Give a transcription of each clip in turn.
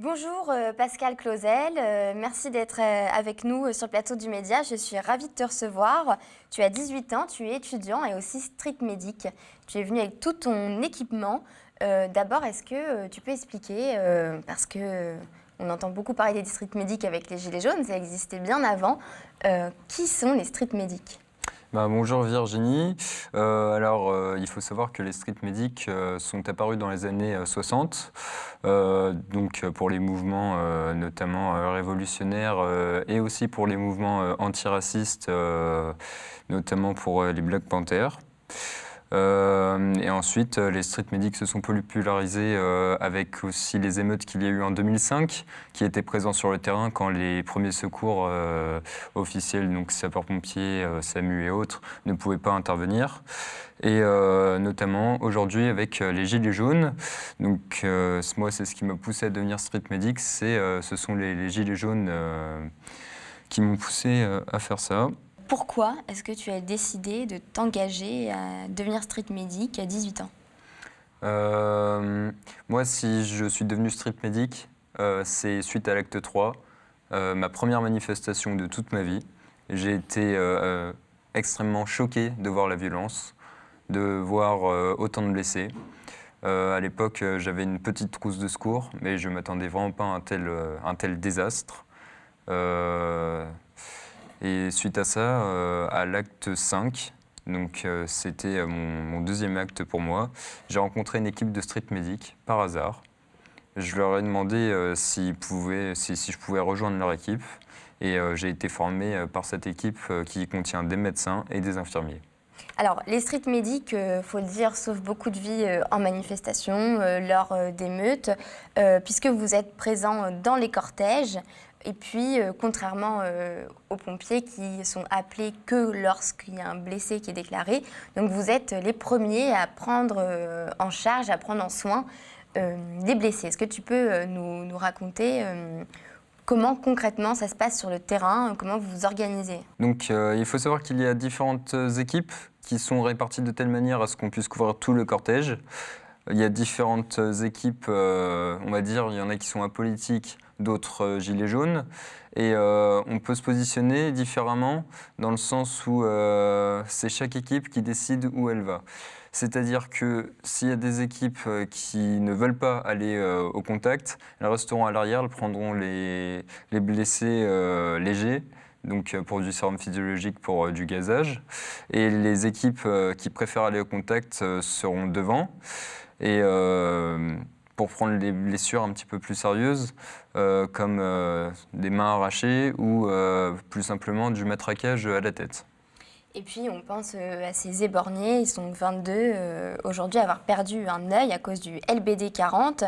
Bonjour Pascal Clausel, merci d'être avec nous sur le plateau du Média. Je suis ravie de te recevoir. Tu as 18 ans, tu es étudiant et aussi street medic. Tu es venu avec tout ton équipement. D'abord, est-ce que tu peux expliquer, parce que on entend beaucoup parler des street medics avec les Gilets jaunes, ça existait bien avant. Qui sont les street medics ? Bonjour Virginie. Il faut savoir que les street medics sont apparus dans les années 60, pour les mouvements notamment révolutionnaires et aussi pour les mouvements antiracistes, notamment pour les Black Panthers. Et ensuite, les street medics se sont popularisés avec aussi les émeutes qu'il y a eu en 2005, qui étaient présents sur le terrain quand les premiers secours officiels, donc sapeurs-pompiers, SAMU et autres, ne pouvaient pas intervenir. Et notamment aujourd'hui avec les Gilets jaunes. Donc moi, c'est ce qui m'a poussé à devenir street medic, ce sont les Gilets jaunes qui m'ont poussé à faire ça. Pourquoi est-ce que tu as décidé de t'engager à devenir street medic à 18 ans ? Moi, si je suis devenu street medic, c'est suite à l'acte 3, ma première manifestation de toute ma vie. J'ai été extrêmement choqué de voir la violence, de voir autant de blessés. À l'époque, j'avais une petite trousse de secours, mais je ne m'attendais vraiment pas à un tel désastre. Et suite à ça, à l'acte 5, c'était mon deuxième acte pour moi, j'ai rencontré une équipe de street medic par hasard. Je leur ai demandé si je pouvais rejoindre leur équipe et j'ai été formé par cette équipe qui contient des médecins et des infirmiers. Alors, les street medics, faut le dire, sauvent beaucoup de vies en manifestation, lors d'émeutes, puisque vous êtes présents dans les cortèges. Et puis, contrairement aux pompiers qui sont appelés que lorsqu'il y a un blessé qui est déclaré, donc vous êtes les premiers à prendre en charge, à prendre en soin les blessés. Est-ce que tu peux nous raconter comment concrètement ça se passe sur le terrain, comment vous vous organisez ? Donc, il faut savoir qu'il y a différentes équipes qui sont réparties de telle manière à ce qu'on puisse couvrir tout le cortège. Il y a différentes équipes, on va dire, il y en a qui sont apolitiques, d'autres gilets jaunes. Et on peut se positionner différemment dans le sens où c'est chaque équipe qui décide où elle va. C'est-à-dire que s'il y a des équipes qui ne veulent pas aller au contact, elles resteront à l'arrière, elles prendront les blessés légers, donc pour du sérum physiologique, pour du gazage. Et les équipes qui préfèrent aller au contact seront devant. Et pour prendre les blessures un petit peu plus sérieuses, comme des mains arrachées ou plus simplement du matraquage à la tête. Et puis on pense à ces éborgnés, ils sont 22 aujourd'hui à avoir perdu un œil à cause du LBD 40.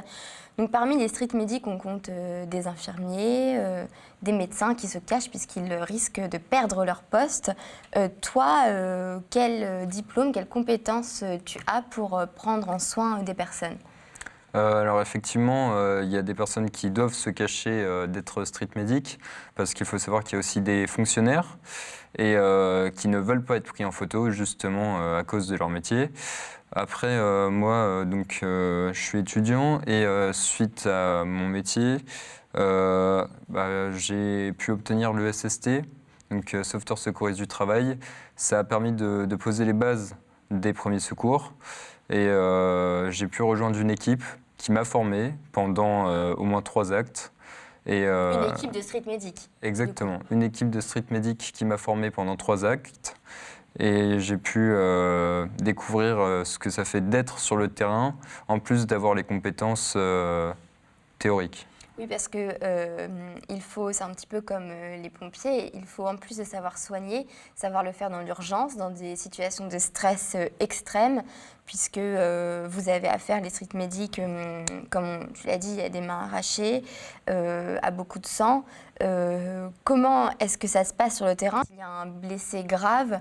Donc parmi les street medics, on compte des infirmiers, des médecins qui se cachent puisqu'ils risquent de perdre leur poste. Toi, quel diplôme, quelles compétences tu as pour prendre en soin des personnes ? Alors effectivement, il y a des personnes qui doivent se cacher d'être street medic parce qu'il faut savoir qu'il y a aussi des fonctionnaires et qui ne veulent pas être pris en photo justement à cause de leur métier. Après, moi, je suis étudiant et suite à mon métier, j'ai pu obtenir le SST, donc sauveteur secouriste du travail. Ça a permis de poser les bases des premiers secours. Et j'ai pu rejoindre une équipe qui m'a formé pendant au moins 3 actes. Et, une équipe de street medic. Exactement, une équipe de street medic qui m'a formé pendant 3 actes. Et j'ai pu découvrir ce que ça fait d'être sur le terrain, en plus d'avoir les compétences théoriques. Oui, parce que il faut, c'est un petit peu comme les pompiers, il faut en plus de savoir soigner, savoir le faire dans l'urgence, dans des situations de stress extrême, puisque vous avez affaire, les street medics, comme tu l'as dit, il y a des mains arrachées, à beaucoup de sang. Comment est-ce que ça se passe sur le terrain ? S'il y a un blessé grave,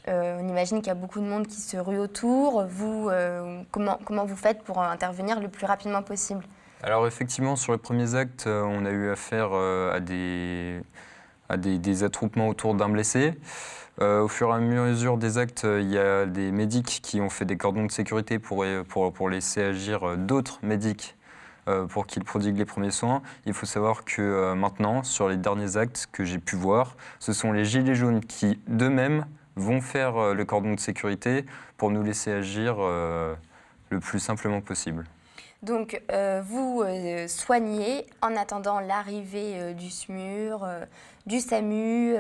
on imagine qu'il y a beaucoup de monde qui se rue autour. Vous, comment vous faites pour intervenir le plus rapidement possible ? Alors effectivement, sur les premiers actes, on a eu affaire à des attroupements autour d'un blessé. Au fur et à mesure des actes, il y a des médics qui ont fait des cordons de sécurité pour laisser agir d'autres médics pour qu'ils prodiguent les premiers soins. Il faut savoir que maintenant, sur les derniers actes que j'ai pu voir, ce sont les gilets jaunes qui, d'eux-mêmes, vont faire le cordon de sécurité pour nous laisser agir le plus simplement possible. Donc, vous soignez en attendant l'arrivée du SMUR, du SAMU,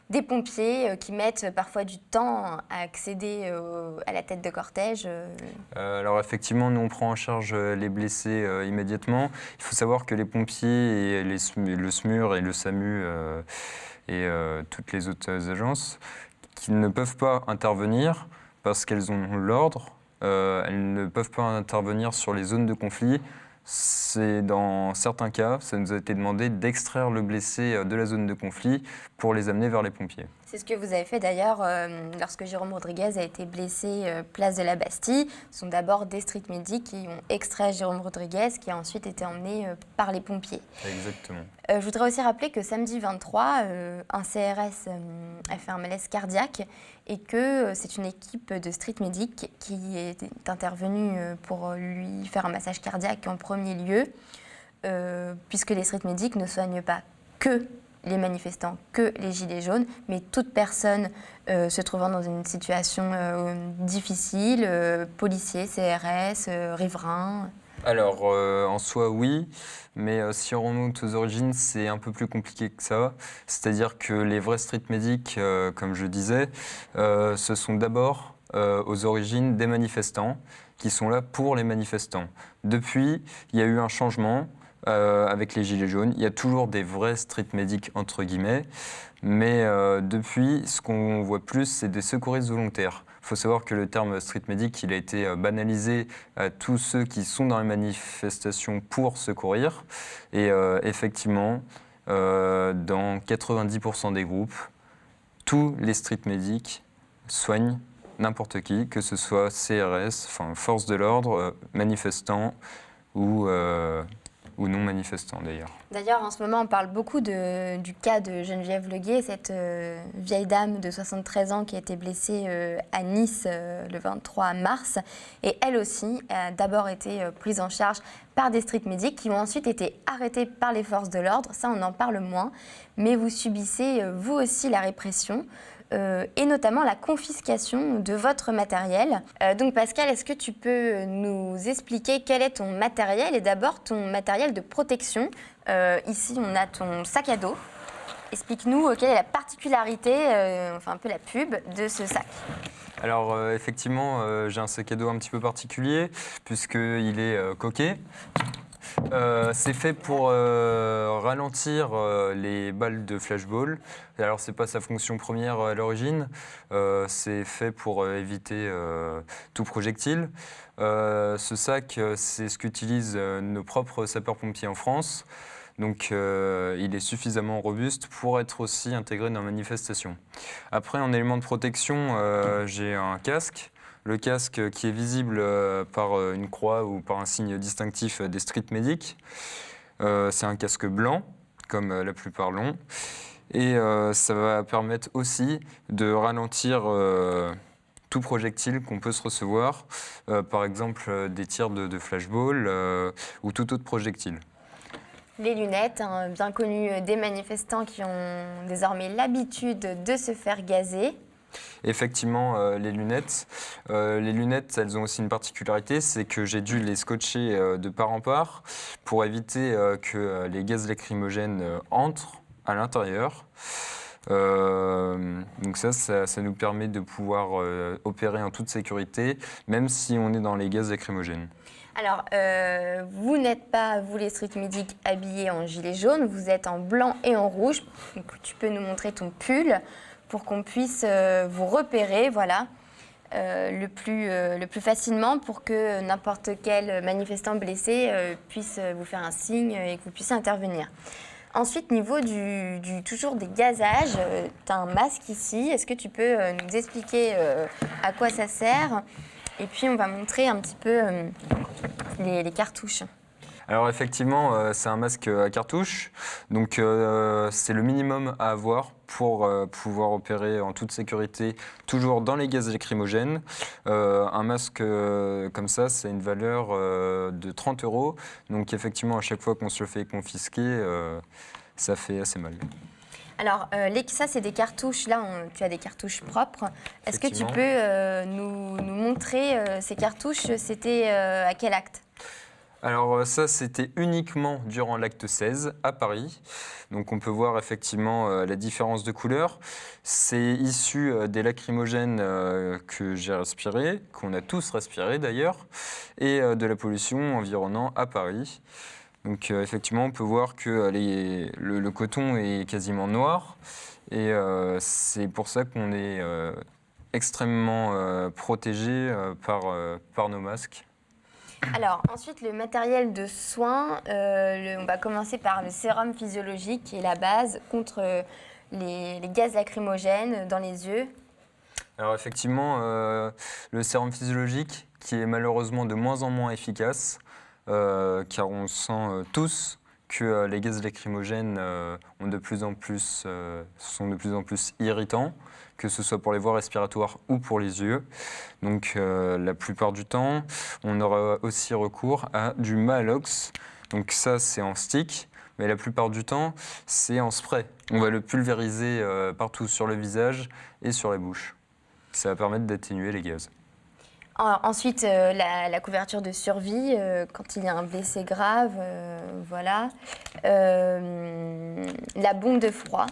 des pompiers qui mettent parfois du temps à accéder à la tête de cortège. Alors effectivement, nous on prend en charge les blessés immédiatement. Il faut savoir que les pompiers et le SMUR et le SAMU et toutes les autres agences qui ne peuvent pas intervenir parce qu'elles ont l'ordre, elles ne peuvent pas intervenir sur les zones de conflit. C'est dans certains cas, ça nous a été demandé d'extraire le blessé de la zone de conflit pour les amener vers les pompiers. C'est ce que vous avez fait d'ailleurs lorsque Jérôme Rodriguez a été blessé place de la Bastille. Ce sont d'abord des street medics qui ont extrait Jérôme Rodriguez qui a ensuite été emmené par les pompiers. Exactement. Je voudrais aussi rappeler que samedi 23, un CRS a fait un malaise cardiaque et que c'est une équipe de street medics qui est intervenue pour lui faire un massage cardiaque en premier lieu, puisque les street medics ne soignent pas que les manifestants, que les gilets jaunes, mais toute personne se trouvant dans une situation difficile, policiers, CRS, riverains. Alors, en soi, oui, mais si on remonte aux origines, c'est un peu plus compliqué que ça. C'est-à-dire que les vrais street medics, comme je disais, ce sont d'abord aux origines des manifestants qui sont là pour les manifestants. Depuis, il y a eu un changement avec les Gilets jaunes. Il y a toujours des vrais street medics, entre guillemets, mais depuis, ce qu'on voit plus, c'est des secouristes volontaires. Il faut savoir que le terme street medic, il a été banalisé à tous ceux qui sont dans les manifestations pour secourir. Et effectivement, dans 90% des groupes, tous les street medics soignent n'importe qui, que ce soit CRS, enfin force de l'ordre, manifestants ou non manifestants d'ailleurs. D'ailleurs, en ce moment, on parle beaucoup du cas de Geneviève Leguet, cette vieille dame de 73 ans qui a été blessée à Nice le 23 mars. Et elle aussi a d'abord été prise en charge par des street medics qui ont ensuite été arrêtés par les forces de l'ordre. Ça, on en parle moins. Mais vous subissez, vous aussi, la répression. Et notamment la confiscation de votre matériel. Donc Pascal, est-ce que tu peux nous expliquer quel est ton matériel et d'abord ton matériel de protection? Ici, on a ton sac à dos. Explique-nous quelle est la particularité, enfin un peu la pub, de ce sac. Alors effectivement, j'ai un sac à dos un petit peu particulier puisqu'il est coquet. C'est fait pour ralentir les balles de flashball. Alors, ce n'est pas sa fonction première à l'origine. C'est fait pour éviter tout projectile. Ce sac, c'est ce qu'utilisent nos propres sapeurs-pompiers en France. Donc, il est suffisamment robuste pour être aussi intégré dans la manifestation. Après, en élément de protection, j'ai un casque. Le casque qui est visible par une croix ou par un signe distinctif des street medics. C'est un casque blanc, comme la plupart l'ont. Et ça va permettre aussi de ralentir tout projectile qu'on peut se recevoir, par exemple des tirs de flashball ou tout autre projectile. Les lunettes, hein, bien connues des manifestants qui ont désormais l'habitude de se faire gazer. Effectivement, les lunettes, elles ont aussi une particularité, c'est que j'ai dû les scotcher de part en part pour éviter que les gaz lacrymogènes entrent à l'intérieur. Donc ça nous permet de pouvoir opérer en toute sécurité, même si on est dans les gaz lacrymogènes. Alors, vous n'êtes pas, vous les street medics, habillés en gilet jaune, vous êtes en blanc et en rouge. Donc, tu peux nous montrer ton pull pour qu'on puisse vous repérer, voilà, le plus facilement pour que n'importe quel manifestant blessé puisse vous faire un signe et que vous puissiez intervenir. Ensuite, niveau toujours des gazages, tu as un masque ici. Est-ce que tu peux nous expliquer à quoi ça sert? Et puis, on va montrer un petit peu les cartouches. Alors effectivement, c'est un masque à cartouche, donc c'est le minimum à avoir pour pouvoir opérer en toute sécurité, toujours dans les gaz lacrymogènes. Un masque comme ça, c'est une valeur de 30 €. Donc effectivement, à chaque fois qu'on se le fait confisquer, ça fait assez mal. Alors, ça, c'est des cartouches. Là, tu as des cartouches propres. Est-ce que tu Effectivement. peux nous montrer ces cartouches? C'était à quel acte? Alors ça, c'était uniquement durant l'acte 16 à Paris. Donc on peut voir effectivement la différence de couleur. C'est issu des lacrymogènes que j'ai respirés, qu'on a tous respirés d'ailleurs, et de la pollution environnant à Paris. Donc effectivement, on peut voir que le coton est quasiment noir. Et c'est pour ça qu'on est extrêmement protégé par nos masques. Alors, ensuite, le matériel de soins. On va commencer par le sérum physiologique, qui est la base contre les gaz lacrymogènes dans les yeux. Alors effectivement, le sérum physiologique qui est malheureusement de moins en moins efficace, car on sent tous que les gaz lacrymogènes sont de plus en plus irritants, que ce soit pour les voies respiratoires ou pour les yeux. Donc la plupart du temps, on aura aussi recours à du Maalox. Donc ça, c'est en stick. Mais la plupart du temps, c'est en spray. On va le pulvériser partout sur le visage et sur la bouche. Ça va permettre d'atténuer les gaz. Ensuite, la couverture de survie, quand il y a un blessé grave, voilà. La bombe de froid.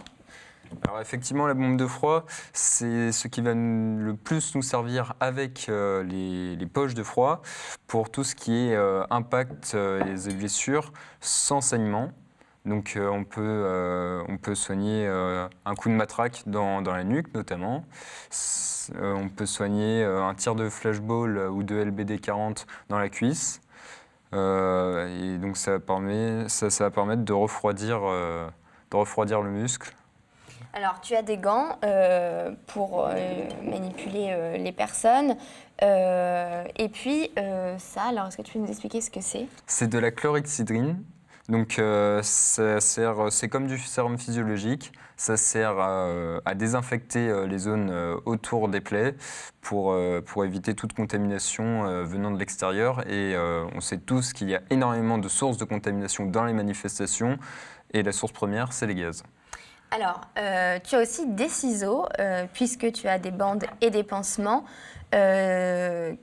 Alors effectivement, la bombe de froid, c'est ce qui va le plus nous servir avec les poches de froid pour tout ce qui est impact et blessures sans saignement. Donc on peut soigner un coup de matraque dans la nuque notamment. On peut soigner un tir de flashball ou de LBD 40 dans la cuisse. Et donc ça va permettre de refroidir le muscle. Alors, tu as des gants pour manipuler les personnes. Et puis, ça, alors, est-ce que tu peux nous expliquer ce que c'est? C'est de la chlorhexidrine. Donc, c'est comme du sérum physiologique. Ça sert à désinfecter les zones autour des plaies pour éviter toute contamination venant de l'extérieur. Et on sait tous qu'il y a énormément de sources de contamination dans les manifestations. Et la source première, c'est les gaz. Alors, tu as aussi des ciseaux, puisque tu as des bandes et des pansements.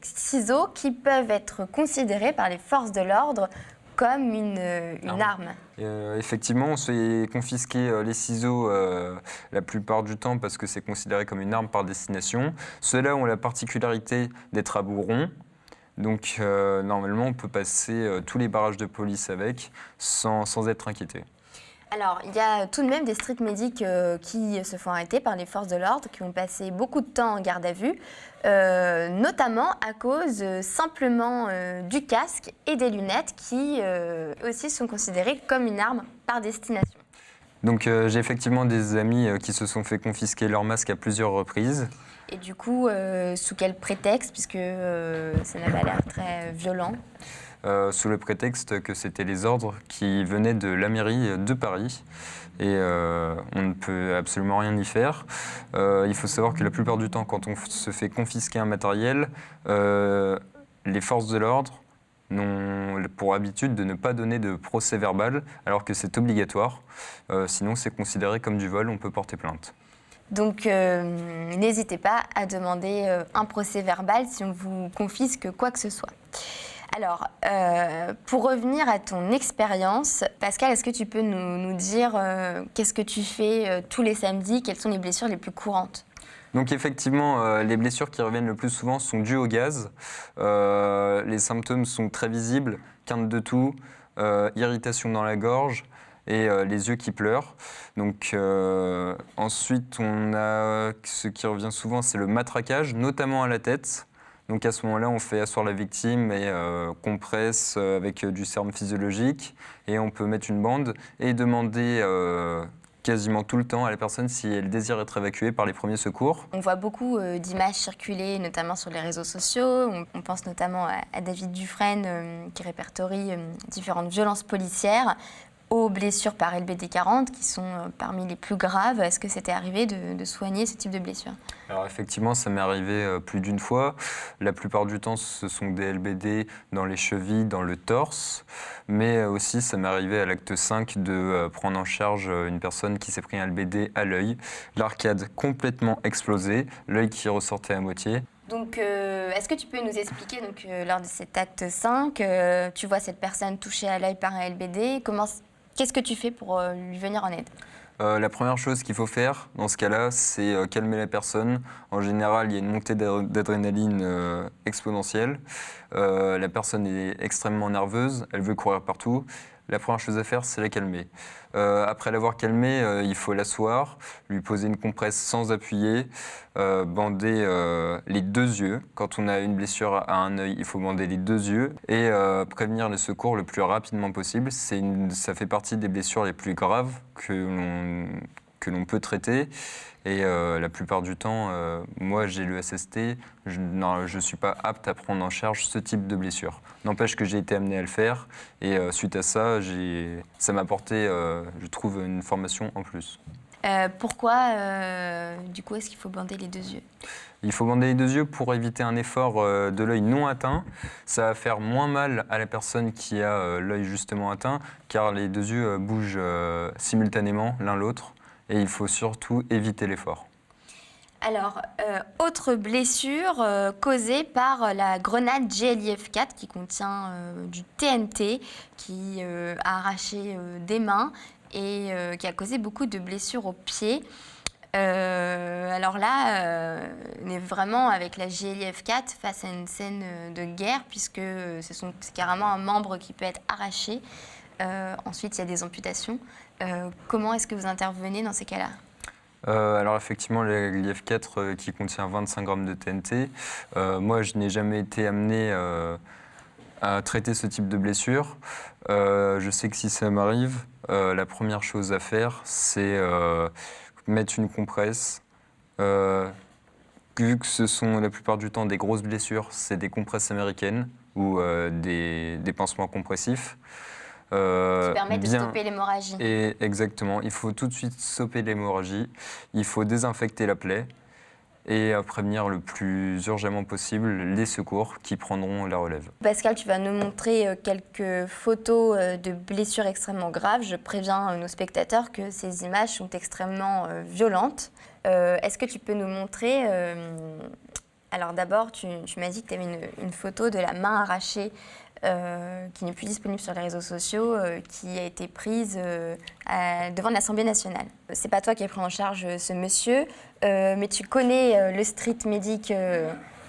Ciseaux qui peuvent être considérés par les forces de l'ordre comme une arme. Effectivement, on se fait confisquer les ciseaux la plupart du temps parce que c'est considéré comme une arme par destination. Ceux-là ont la particularité d'être à bout rond. Donc normalement, on peut passer tous les barrages de police avec sans être inquiété. Alors, il y a tout de même des street medics qui se font arrêter par les forces de l'ordre, qui ont passé beaucoup de temps en garde à vue, notamment à cause simplement du casque et des lunettes qui aussi sont considérées comme une arme par destination. Donc j'ai effectivement des amis qui se sont fait confisquer leur masque à plusieurs reprises. Et du coup, sous quel prétexte, puisque ça n'a pas l'air très violent? Sous le prétexte que c'était les ordres qui venaient de la mairie de Paris et on ne peut absolument rien y faire. Il faut savoir que la plupart du temps, quand on se fait confisquer un matériel, les forces de l'ordre n'ont pour habitude de ne pas donner de procès verbal alors que c'est obligatoire. Sinon, c'est considéré comme du vol, on peut porter plainte. Donc, n'hésitez pas à demander un procès verbal si on vous confisque quoi que ce soit. Alors, pour revenir à ton expérience, Pascal, est-ce que tu peux nous dire qu'est-ce que tu fais tous les samedis? Quelles sont les blessures les plus courantes? Donc effectivement, les blessures qui reviennent le plus souvent sont dues au gaz. Les symptômes sont très visibles, quinte de toux, irritation dans la gorge et les yeux qui pleurent. Donc ensuite, on a ce qui revient souvent, c'est le matraquage, notamment à la tête. Donc à ce moment-là, on fait asseoir la victime et compresse avec du sérum physiologique. Et on peut mettre une bande et demander quasiment tout le temps à la personne si elle désire être évacuée par les premiers secours. On voit beaucoup d'images circuler, notamment sur les réseaux sociaux. On pense notamment à David Dufresne qui répertorie différentes violences policières. aux blessures par LBD40 qui sont parmi les plus graves. Est-ce que c'était arrivé de soigner ce type de blessures? Alors effectivement, ça m'est arrivé plus d'une fois. La plupart du temps, ce sont des LBD dans les chevilles, dans le torse. Mais aussi, ça m'est arrivé à l'acte 5 de prendre en charge une personne qui s'est pris un LBD à l'œil. L'arcade complètement explosée, l'œil qui ressortait à moitié. Donc, est-ce que tu peux nous expliquer, donc, lors de cet acte 5, tu vois cette personne touchée à l'œil par un LBD, qu'est-ce que tu fais pour lui venir en aide? La première chose qu'il faut faire dans ce cas-là, c'est calmer la personne. En général, il y a une montée d'adrénaline exponentielle. La personne est extrêmement nerveuse, elle veut courir partout. La première chose à faire, c'est la calmer. Après l'avoir calmée, il faut l'asseoir, lui poser une compresse sans appuyer, bander les deux yeux. Quand on a une blessure à un œil, il faut bander les deux yeux et prévenir les secours le plus rapidement possible. Ça fait partie des blessures les plus graves que l'on peut traiter. Et la plupart du temps, moi j'ai le SST, je ne suis pas apte à prendre en charge ce type de blessure. N'empêche que j'ai été amené à le faire et suite à ça, ça m'a apporté, je trouve, une formation en plus. Pourquoi, du coup, est-ce qu'il faut bander les deux yeux? Il faut bander les deux yeux pour éviter un effort de l'œil non atteint. Ça va faire moins mal à la personne qui a l'œil justement atteint, car les deux yeux bougent simultanément l'un l'autre. Et il faut surtout éviter l'effort. Alors, autre blessure causée par la grenade GLIF-4 qui contient du TNT, qui a arraché des mains et qui a causé beaucoup de blessures aux pieds. Alors là, on est vraiment avec la GLIF-4 face à une scène de guerre, puisque c'est carrément un membre qui peut être arraché. Ensuite, il y a des amputations. Comment est-ce que vous intervenez dans ces cas-là? Alors effectivement, la GLIF-4 qui contient 25 grammes de TNT, moi je n'ai jamais été amené à traiter ce type de blessure. Je sais que si ça m'arrive, la première chose à faire, c'est mettre une compresse. Vu que ce sont la plupart du temps des grosses blessures, c'est des compresses américaines ou des pansements compressifs. Qui permettent de stopper l'hémorragie. Et exactement, il faut tout de suite stopper l'hémorragie, il faut désinfecter la plaie et prévenir le plus urgemment possible les secours qui prendront la relève. Pascal, tu vas nous montrer quelques photos de blessures extrêmement graves. Je préviens nos spectateurs que ces images sont extrêmement violentes. Est-ce que tu peux nous montrer... Alors d'abord, tu m'as dit que tu avais une photo de la main arrachée qui n'est plus disponible sur les réseaux sociaux, qui a été prise devant l'Assemblée nationale. C'est pas toi qui as pris en charge ce monsieur, mais tu connais le street medic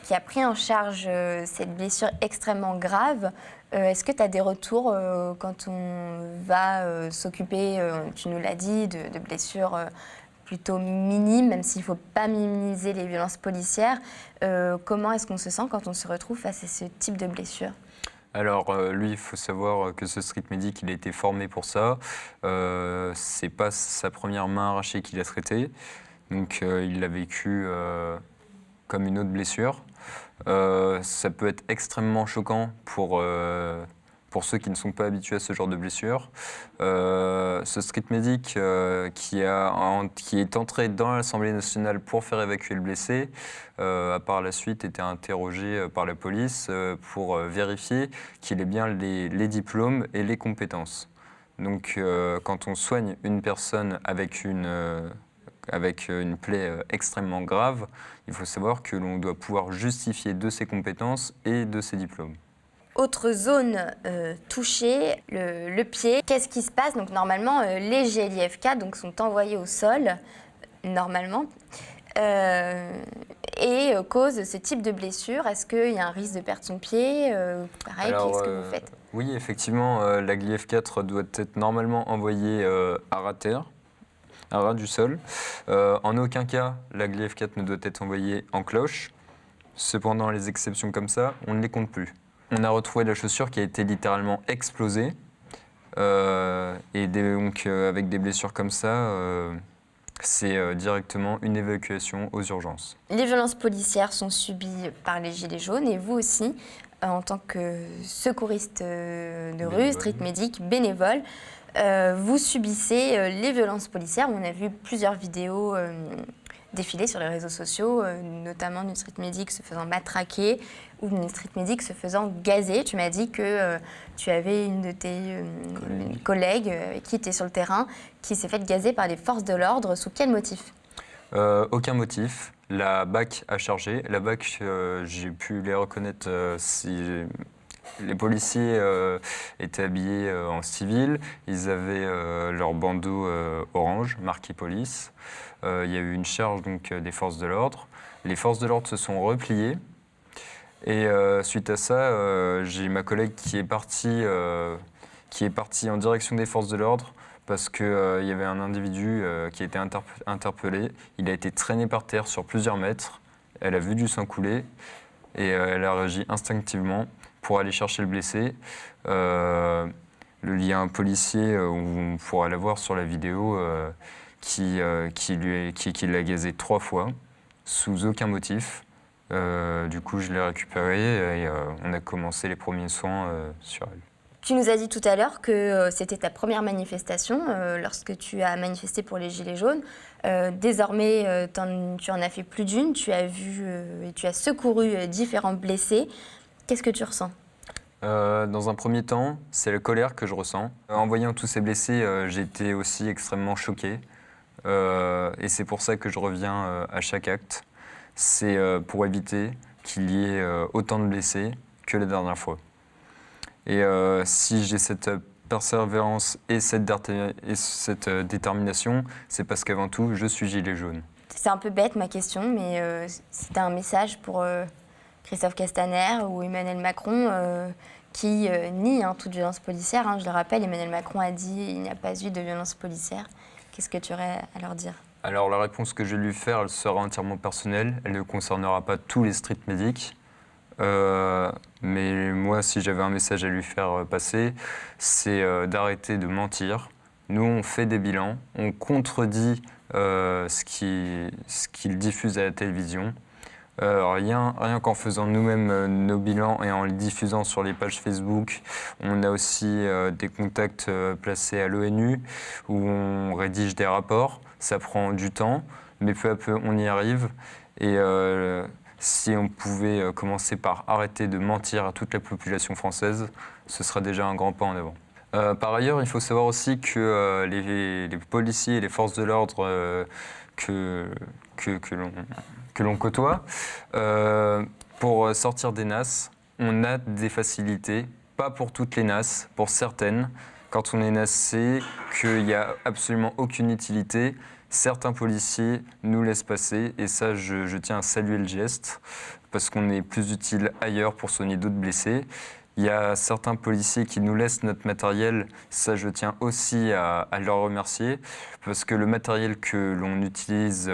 qui a pris en charge cette blessure extrêmement grave. Est-ce que tu as des retours quand on va s'occuper, tu nous l'as dit, de blessures plutôt minimes, même s'il ne faut pas minimiser les violences policières? Comment est-ce qu'on se sent quand on se retrouve face à ce type de blessure? Alors lui, il faut savoir que ce street medic, il a été formé pour ça. C'est pas sa première main arrachée qu'il a traitée, donc il l'a vécu comme une autre blessure. Ça peut être extrêmement choquant pour ceux qui ne sont pas habitués à ce genre de blessure. Ce street medic qui est entré dans l'Assemblée nationale pour faire évacuer le blessé a par la suite été interrogé par la police pour vérifier qu'il ait bien les diplômes et les compétences. Donc quand on soigne une personne avec une plaie extrêmement grave, il faut savoir que l'on doit pouvoir justifier de ses compétences et de ses diplômes. Autre zone touchée, le pied. Qu'est-ce qui se passe? Donc normalement, les GLIF-4 donc, sont envoyés au sol, normalement, et causent ce type de blessure. Est-ce qu'il y a un risque de perdre son pied? Pareil, qu'est-ce que vous faites? Oui, effectivement, la GLIF-4 doit être normalement envoyée à ras terre, à ras du sol. En aucun cas, la GLIF-4 ne doit être envoyée en cloche. Cependant, les exceptions comme ça, on ne les compte plus. On a retrouvé la chaussure qui a été littéralement explosée. Et donc, avec des blessures comme ça, c'est directement une évacuation aux urgences. Les violences policières sont subies par les Gilets jaunes et vous aussi. en tant que secouriste de rue, street medic, bénévole. Vous subissez les violences policières. On a vu plusieurs vidéos défiler sur les réseaux sociaux, notamment d'une street medic se faisant matraquer ou d'une street medic se faisant gazer. Tu m'as dit que tu avais une de tes collègues qui était sur le terrain, qui s'est faite gazer par les forces de l'ordre. Sous quel motif ? Aucun motif. La BAC a chargé. La BAC, j'ai pu les reconnaître si les policiers étaient habillés en civil. Ils avaient leur bandeau orange, marqué police. Il y a eu une charge donc, des forces de l'ordre. Les forces de l'ordre se sont repliées. Et suite à ça, j'ai ma collègue qui est partie en direction des forces de l'ordre parce qu'il y avait un individu qui a été interpellé. Il a été traîné par terre sur plusieurs mètres. Elle a vu du sang couler et elle a réagi instinctivement pour aller chercher le blessé. Il y a un policier, on pourra la voir sur la vidéo, qui l'a gazé 3 fois, sous aucun motif. Du coup, je l'ai récupérée et on a commencé les premiers soins sur elle. Tu nous as dit tout à l'heure que c'était ta première manifestation lorsque tu as manifesté pour les Gilets jaunes. Désormais, tu en as fait plus d'une. Tu as vu et tu as secouru différents blessés. Qu'est-ce que tu ressens ? Dans un premier temps, c'est la colère que je ressens. En voyant tous ces blessés, j'étais aussi extrêmement choqué. Et c'est pour ça que je reviens à chaque acte. C'est pour éviter qu'il y ait autant de blessés que la dernière fois. Et si j'ai cette persévérance et cette détermination, c'est parce qu'avant tout, je suis gilet jaune. C'est un peu bête ma question, mais c'est un message pour Christophe Castaner ou Emmanuel Macron qui nie toute violence policière. Je le rappelle, Emmanuel Macron a dit qu'il n'y a pas eu de violence policière. Qu'est-ce que tu aurais à leur dire ? Alors la réponse que je vais lui faire, elle sera entièrement personnelle. Elle ne concernera pas tous les street medics. Mais moi, si j'avais un message à lui faire passer, c'est d'arrêter de mentir. Nous, on fait des bilans, on contredit ce qu'il diffuse à la télévision. Rien qu'en faisant nous-mêmes nos bilans et en les diffusant sur les pages Facebook, on a aussi des contacts placés à l'ONU où on rédige des rapports. Ça prend du temps, mais peu à peu, on y arrive. Et si on pouvait commencer par arrêter de mentir à toute la population française, ce serait déjà un grand pas en avant. Par ailleurs, il faut savoir aussi que les policiers et les forces de l'ordre que l'on côtoie, pour sortir des NAS, on a des facilités, pas pour toutes les NAS, pour certaines. Quand on est nassé, qu'il n'y a absolument aucune utilité, certains policiers nous laissent passer et ça, je tiens à saluer le geste parce qu'on est plus utile ailleurs pour soigner d'autres blessés. Il y a certains policiers qui nous laissent notre matériel, ça je tiens aussi à leur remercier parce que le matériel que l'on utilise,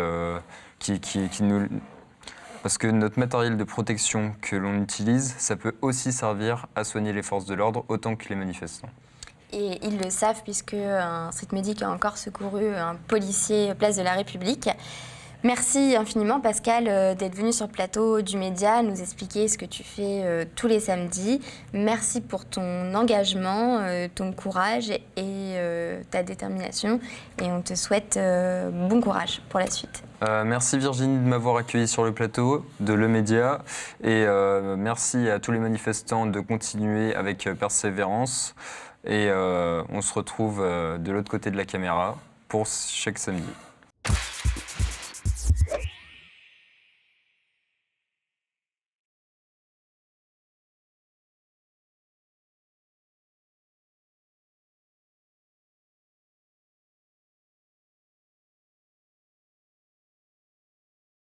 parce que notre matériel de protection que l'on utilise, ça peut aussi servir à soigner les forces de l'ordre autant que les manifestants. Et ils le savent puisque un street medic a encore secouru un policier place de la République. Merci infiniment Pascal d'être venu sur le plateau du Média, nous expliquer ce que tu fais tous les samedis. Merci pour ton engagement, ton courage et ta détermination. Et on te souhaite bon courage pour la suite. Merci Virginie de m'avoir accueilli sur le plateau de Le Média. Et merci à tous les manifestants de continuer avec persévérance. Et on se retrouve de l'autre côté de la caméra pour chaque samedi.